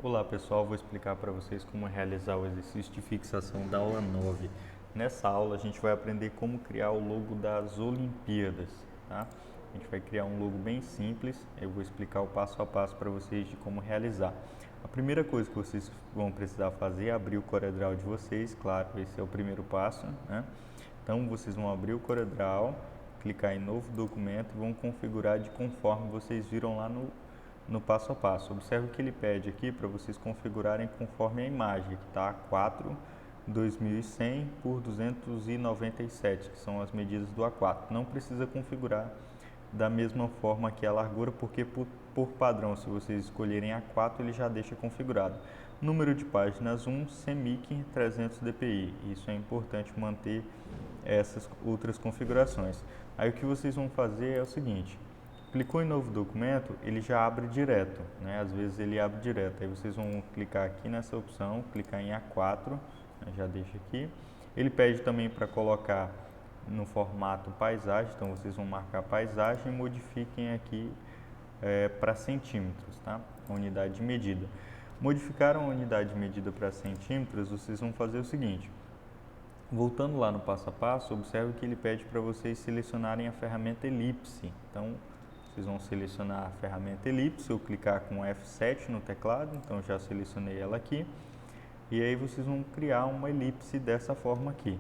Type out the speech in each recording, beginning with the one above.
Olá pessoal, vou explicar para vocês como realizar o exercício de fixação da aula 9. Nessa aula a gente vai aprender como criar o logo das Olimpíadas, tá? A gente vai criar um logo bem simples, eu vou explicar o passo a passo para vocês de como realizar. A primeira coisa que vocês vão precisar fazer é abrir o CorelDRAW de vocês, claro, esse é o primeiro passo, né? Então vocês vão abrir o CorelDRAW, clicar em novo documento e vão configurar de conforme vocês viram lá no passo a passo. Observe o que ele pede aqui para vocês configurarem conforme a imagem, que está A4 2100 por 297, que são as medidas do A4. Não precisa configurar da mesma forma que a largura, porque por padrão, se vocês escolherem A4, ele já deixa configurado. Número de páginas 1, CMYK 300 dpi. Isso é importante manter essas outras configurações. Aí o que vocês vão fazer é o seguinte: clicou em novo documento, ele já abre direto, né? Às vezes ele abre direto. Aí vocês vão clicar aqui nessa opção, clicar em A4, né? Já deixa aqui. Ele pede também para colocar no formato paisagem, então vocês vão marcar paisagem e modifiquem aqui para centímetros, tá? A unidade de medida. Modificaram a unidade de medida para centímetros, vocês vão fazer o seguinte: voltando lá no passo a passo, observe que ele pede para vocês selecionarem a ferramenta elipse. Então, vocês vão selecionar a ferramenta elipse ou clicar com F7 no teclado, então já selecionei ela aqui. E aí vocês vão criar uma elipse dessa forma aqui.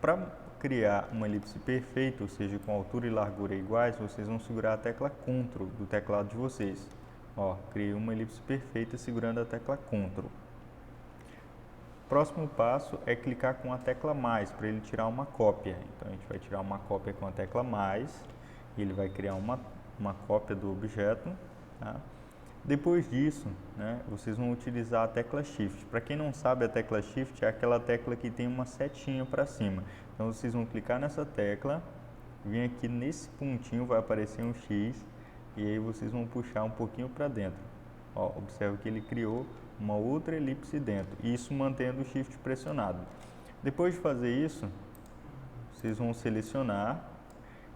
Para criar uma elipse perfeita, ou seja, com altura e largura iguais, vocês vão segurar a tecla Ctrl do teclado de vocês. Ó, criei uma elipse perfeita segurando a tecla Ctrl. Próximo passo é clicar com a tecla mais para ele tirar uma cópia. Então a gente vai tirar uma cópia com a tecla mais e ele vai criar uma cópia do objeto. Tá? Depois disso, né, vocês vão utilizar a tecla Shift. Para quem não sabe, a tecla Shift é aquela tecla que tem uma setinha para cima. Então vocês vão clicar nessa tecla, vir aqui nesse pontinho, vai aparecer um X e aí vocês vão puxar um pouquinho para dentro. Ó, observe que ele criou uma outra elipse dentro, isso mantendo o Shift pressionado. Depois de fazer isso, vocês vão selecionar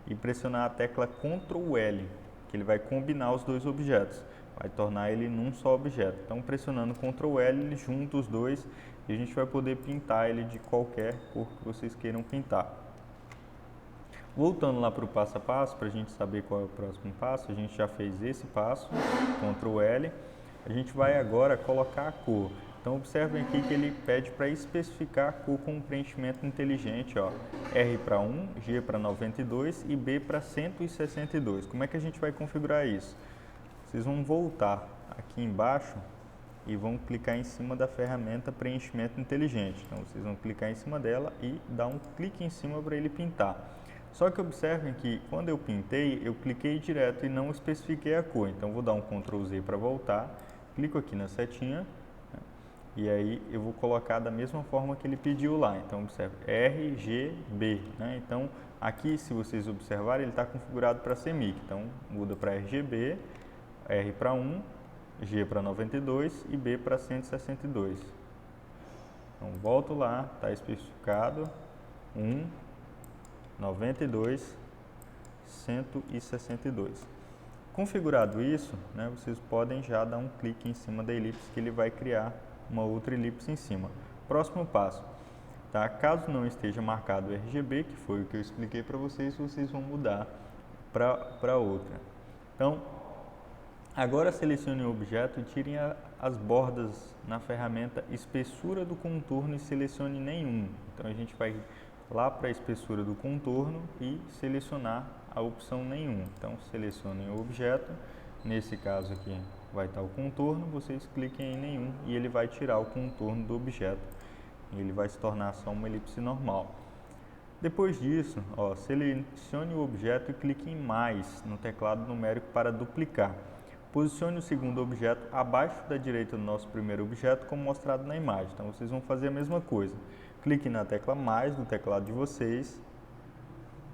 e pressionar a tecla Ctrl L, que ele vai combinar os dois objetos, vai tornar ele num só objeto. Então, pressionando Ctrl L, ele junta os dois e a gente vai poder pintar ele de qualquer cor que vocês queiram pintar. Voltando lá para o passo a passo, para a gente saber qual é o próximo passo, a gente já fez esse passo, Ctrl L. A gente vai agora colocar a cor. Então observem aqui que ele pede para especificar a cor com um preenchimento inteligente, ó. R para 1, G para 92 e B para 162. Como é que a gente vai configurar isso? Vocês vão voltar aqui embaixo e vão clicar em cima da ferramenta preenchimento inteligente. Então vocês vão clicar em cima dela e dar um clique em cima para ele pintar. Só que observem que quando eu pintei, eu cliquei direto e não especifiquei a cor. Então vou dar um Ctrl Z para voltar, clico aqui na setinha, né, e aí eu vou colocar da mesma forma que ele pediu lá. Então observe, RGB, né? Então aqui, se vocês observarem, ele está configurado para CMYK. Então muda para RGB, R para 1, G para 92 e B para 162. Então volto lá, está especificado 1, 92, 162. Configurado isso, né, vocês podem já dar um clique em cima da elipse que ele vai criar uma outra elipse em cima. Próximo passo, tá? Caso não esteja marcado RGB, que foi o que eu expliquei para vocês, vocês vão mudar para outra. Então, agora selecione o objeto e tirem as bordas na ferramenta espessura do contorno e selecione nenhum. Então a gente vai lá para a espessura do contorno e selecionar a opção nenhum. Então selecionem o objeto, nesse caso aqui vai estar o contorno, vocês cliquem em nenhum e ele vai tirar o contorno do objeto. E ele vai se tornar só uma elipse normal. Depois disso, ó, selecione o objeto e clique em mais no teclado numérico para duplicar. Posicione o segundo objeto abaixo da direita do nosso primeiro objeto, como mostrado na imagem. Então vocês vão fazer a mesma coisa. Clique na tecla mais do teclado de vocês,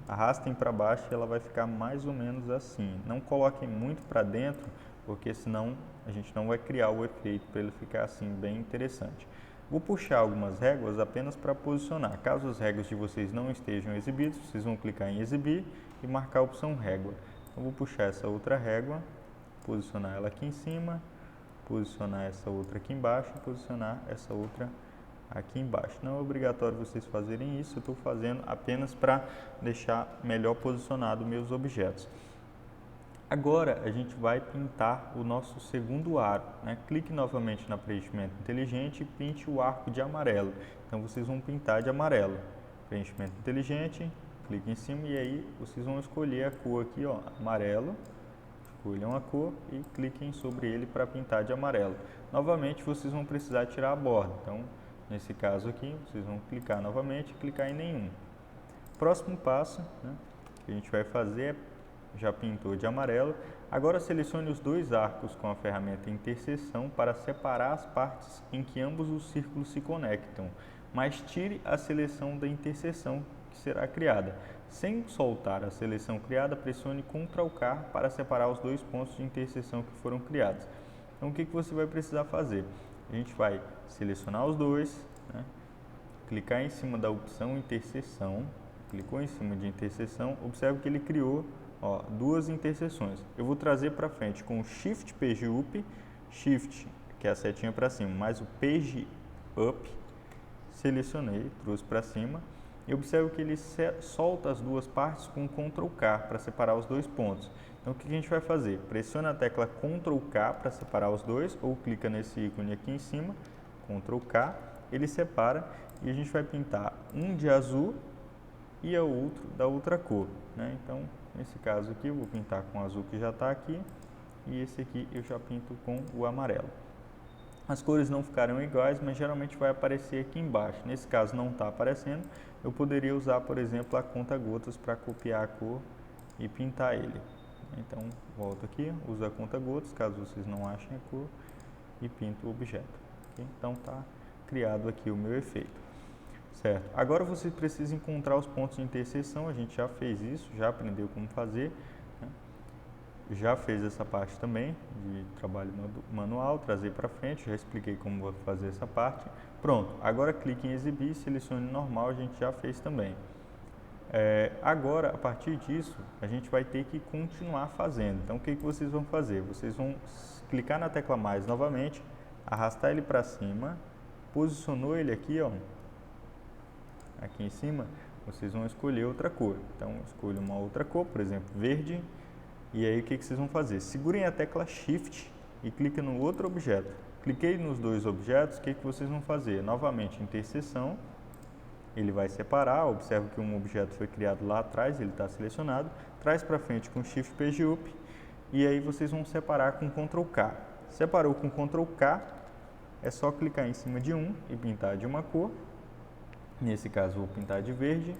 arrastem para baixo e ela vai ficar mais ou menos assim. Não coloquem muito para dentro, porque senão a gente não vai criar o efeito para ele ficar assim bem interessante. Vou puxar algumas réguas apenas para posicionar. Caso as réguas de vocês não estejam exibidas, vocês vão clicar em exibir e marcar a opção régua. Então vou puxar essa outra régua, posicionar ela aqui em cima, posicionar essa outra aqui embaixo e posicionar essa outra aqui embaixo. Não é obrigatório vocês fazerem isso, eu estou fazendo apenas para deixar melhor posicionado meus objetos. Agora a gente vai pintar o nosso segundo aro, né? Clique novamente na preenchimento inteligente e pinte o arco de amarelo. Então vocês vão pintar de amarelo. Preenchimento inteligente, clique em cima e aí vocês vão escolher a cor aqui, ó, amarelo. Escolham a cor e cliquem sobre ele para pintar de amarelo. Novamente vocês vão precisar tirar a borda. Então nesse caso aqui vocês vão clicar novamente e clicar em nenhum. Próximo passo, né, que a gente vai fazer é já pintou de amarelo. Agora selecione os dois arcos com a ferramenta interseção para separar as partes em que ambos os círculos se conectam, mas tire a seleção da interseção que será criada. Sem soltar a seleção criada, pressione Ctrl K para separar os dois pontos de interseção que foram criados. Então o que você vai precisar fazer? A gente vai selecionar os dois, né? Clicar em cima da opção interseção, clicou em cima de interseção, observe que ele criou, ó, duas interseções. Eu vou trazer para frente com o Shift Page Up, Shift, que é a setinha para cima, mais o Page Up, selecionei, trouxe para cima, e observe que ele solta as duas partes com Ctrl K para separar os dois pontos. Então o que a gente vai fazer? Pressiona a tecla Ctrl K para separar os dois, ou clica nesse ícone aqui em cima, Ctrl K, ele separa, e a gente vai pintar um de azul e o outro da outra cor, né? Então nesse caso aqui eu vou pintar com o azul que já está aqui e esse aqui eu já pinto com o amarelo. As cores não ficarão iguais, mas geralmente vai aparecer aqui embaixo. Nesse caso não está aparecendo, eu poderia usar, por exemplo, a conta-gotas para copiar a cor e pintar ele. Então volto aqui, uso a conta-gotas, caso vocês não achem a cor, e pinto o objeto. Okay? Então está criado aqui o meu efeito. Certo. Agora você precisa encontrar os pontos de interseção, a gente já fez isso, já aprendeu como fazer, né? Já fez essa parte também de trabalho manual, trazer para frente, já expliquei como vou fazer essa parte. Pronto, agora clique em exibir, selecione normal, a gente já fez também. Agora, a partir disso, a gente vai ter que continuar fazendo. Então, o que vocês vão fazer? Vocês vão clicar na tecla mais novamente, arrastar ele para cima, posicionou ele aqui, ó, aqui em cima, vocês vão escolher outra cor. Então, escolha uma outra cor, por exemplo, verde. E aí, o que vocês vão fazer? Segurem a tecla Shift e cliquem no outro objeto. Cliquei nos dois objetos, o que vocês vão fazer? Novamente, interseção. Ele vai separar, observe que um objeto foi criado lá atrás, ele está selecionado. Traz para frente com Shift Page Up. E aí, vocês vão separar com Ctrl K. Separou com Ctrl K, é só clicar em cima de um e pintar de uma cor. Nesse caso, vou pintar de verde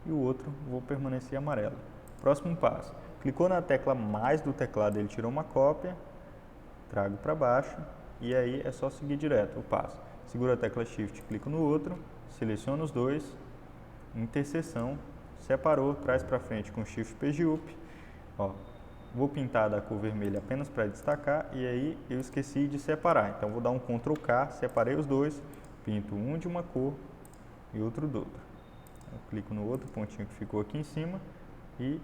e o outro vou permanecer amarelo. Próximo passo. Clicou na tecla mais do teclado, ele tirou uma cópia, trago para baixo e aí é só seguir direto o passo. Segura a tecla Shift, clico no outro, seleciono os dois, interseção, separou, traz para frente com Shift Page Up. Ó, vou pintar da cor vermelha apenas para destacar e aí eu esqueci de separar. Então vou dar um Ctrl K, separei os dois, pinto um de uma cor e outro do outro. Eu clico no outro pontinho que ficou aqui em cima e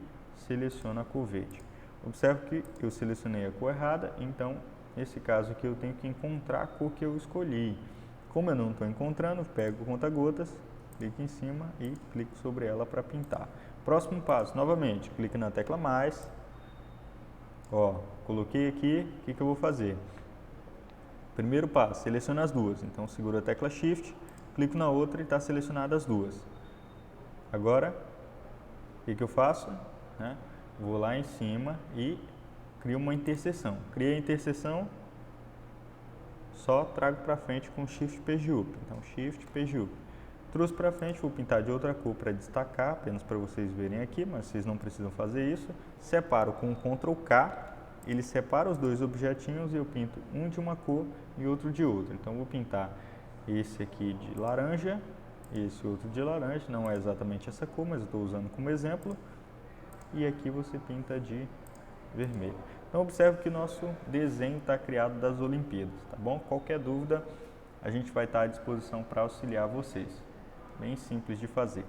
seleciono a cor verde. Observe que eu selecionei a cor errada, então nesse caso aqui eu tenho que encontrar a cor que eu escolhi. Como eu não estou encontrando, pego o conta-gotas, clico em cima e clico sobre ela para pintar. Próximo passo, novamente, clique na tecla mais. Ó, coloquei aqui, o que eu vou fazer? Primeiro passo, seleciona as duas. Então seguro a tecla Shift, clico na outra e está selecionadas as duas. Agora, o que eu faço? Né? Vou lá em cima e crio uma interseção. Criei a interseção, só trago para frente com Shift Page Up. Então, Shift Page Up. Trouxe para frente, vou pintar de outra cor para destacar, apenas para vocês verem aqui, mas vocês não precisam fazer isso. Separo com Ctrl K, ele separa os dois objetinhos e eu pinto um de uma cor e outro de outra. Então, vou pintar esse aqui de laranja, esse outro de laranja, não é exatamente essa cor, mas eu estou usando como exemplo. E aqui você pinta de vermelho. Então observe que nosso desenho está criado das Olimpíadas, tá bom? Qualquer dúvida, a gente vai estar à disposição para auxiliar vocês. Bem simples de fazer.